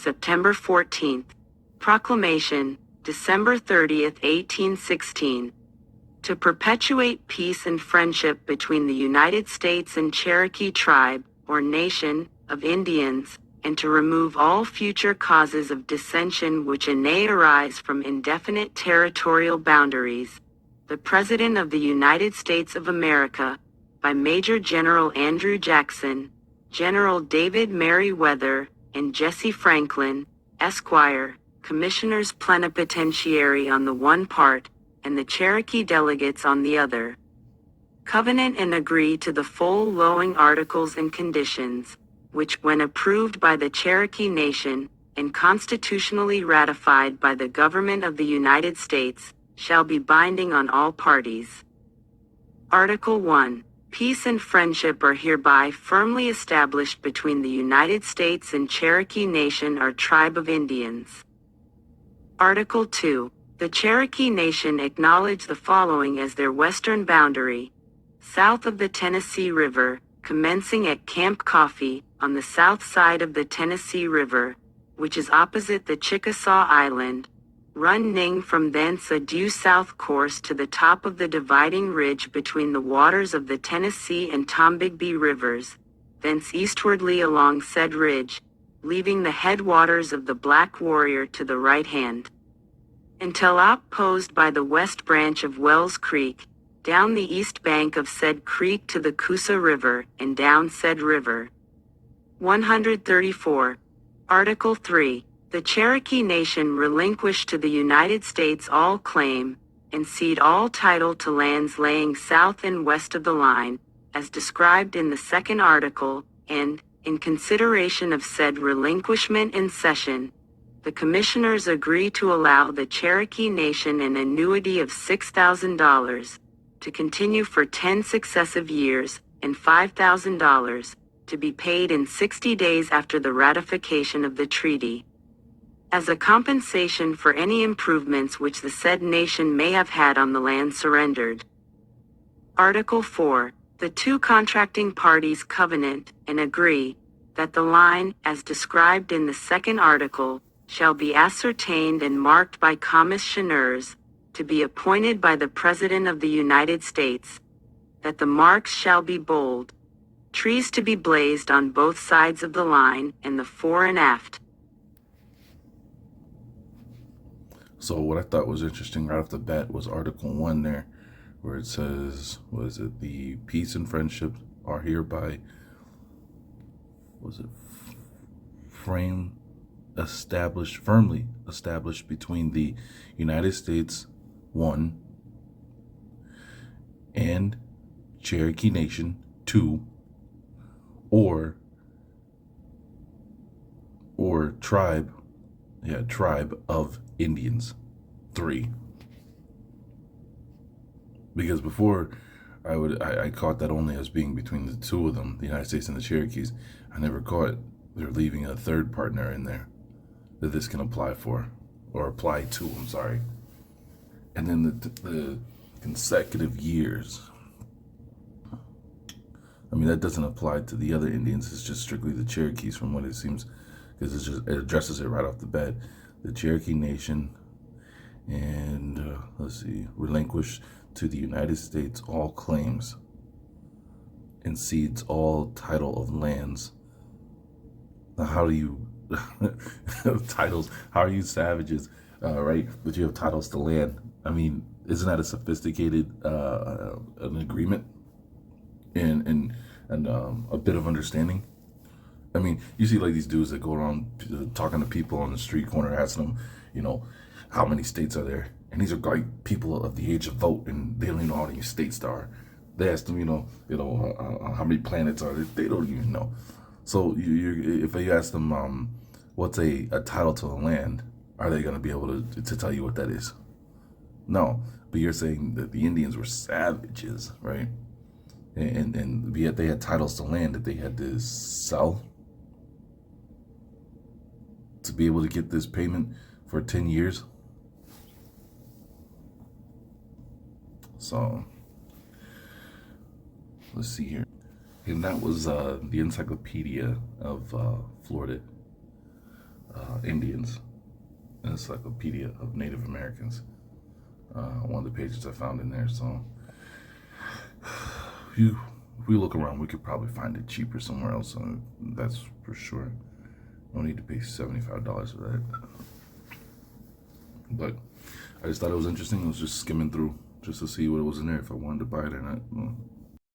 September 14th. Proclamation, December 30th, 1816. To perpetuate peace and friendship between the United States and Cherokee Tribe, or Nation, of Indians, and to remove all future causes of dissension which may arise from indefinite territorial boundaries. The President of the United States of America, by Major General Andrew Jackson, General David Merriweather, and Jesse Franklin, Esquire, Commissioners Plenipotentiary on the one part, and the Cherokee delegates on the other. Covenant and agree to the following articles and conditions, which when approved by the Cherokee Nation, and constitutionally ratified by the Government of the United States, shall be binding on all parties. Article 1. Peace and friendship are hereby firmly established between the United States and Cherokee Nation or Tribe of Indians. Article 2. The Cherokee Nation acknowledge the following as their western boundary: south of the Tennessee River, commencing at Camp Coffee, on the south side of the Tennessee River, which is opposite the Chickasaw Island, running from thence a due south course to the top of the dividing ridge between the waters of the Tennessee and Tombigbee Rivers, thence eastwardly along said ridge, leaving the headwaters of the Black Warrior to the right hand, until outposed by the west branch of Wells Creek, down the east bank of said creek to the Coosa River, and down said river. 134. Article 3. The Cherokee Nation relinquish to the United States all claim, and cede all title to lands laying south and west of the line, as described in the second article, and, in consideration of said relinquishment and cession, the Commissioners agree to allow the Cherokee Nation an annuity of $6,000, to continue for 10 successive years, and $5,000, to be paid in 60 days after the ratification of the treaty, as a compensation for any improvements which the said nation may have had on the land surrendered. Article 4. The two contracting parties covenant and agree that the line, as described in the second article, shall be ascertained and marked by commissioners, to be appointed by the President of the United States, that the marks shall be bold, trees to be blazed on both sides of the line, and the fore and aft. So what I thought was interesting right off the bat was Article 1 there, where it says, was it the peace and friendship are hereby, firmly established between the United States, 1, and Cherokee Nation, 2, or tribe of Indians, 3. Because before I caught that only as being between the two of them, the United States and the Cherokees. I never caught they're leaving a third partner in there that this can apply for, or apply to, I'm sorry. And then the consecutive years, I mean, that doesn't apply to the other Indians. It's just strictly the Cherokees from what it seems, because it addresses it right off the bat. The Cherokee Nation, and relinquish to the United States all claims and cedes all title of lands. Now, how do you titles? How are you savages, right? But you have titles to land. I mean, isn't that a sophisticated an agreement and a bit of understanding? I mean, you see like these dudes that go around talking to people on the street corner, asking them, how many states are there? And these are like people of the age of vote, and they don't even know how many states there are. They ask them, how many planets are there? They don't even know. So if you ask them, what's a title to the land, are they going to be able to tell you what that is? No. But you're saying that the Indians were savages, right? And yet they had titles to land that they had to sell to be able to get this payment for 10 years. So let's see here. And that was the Encyclopedia of Florida Indians, Encyclopedia of Native Americans. One of the pages I found in there. So if we look around, we could probably find it cheaper somewhere else. That's for sure. No need to pay $75 for that. But I just thought it was interesting. I was just skimming through just to see what was in there, if I wanted to buy it or not. Well,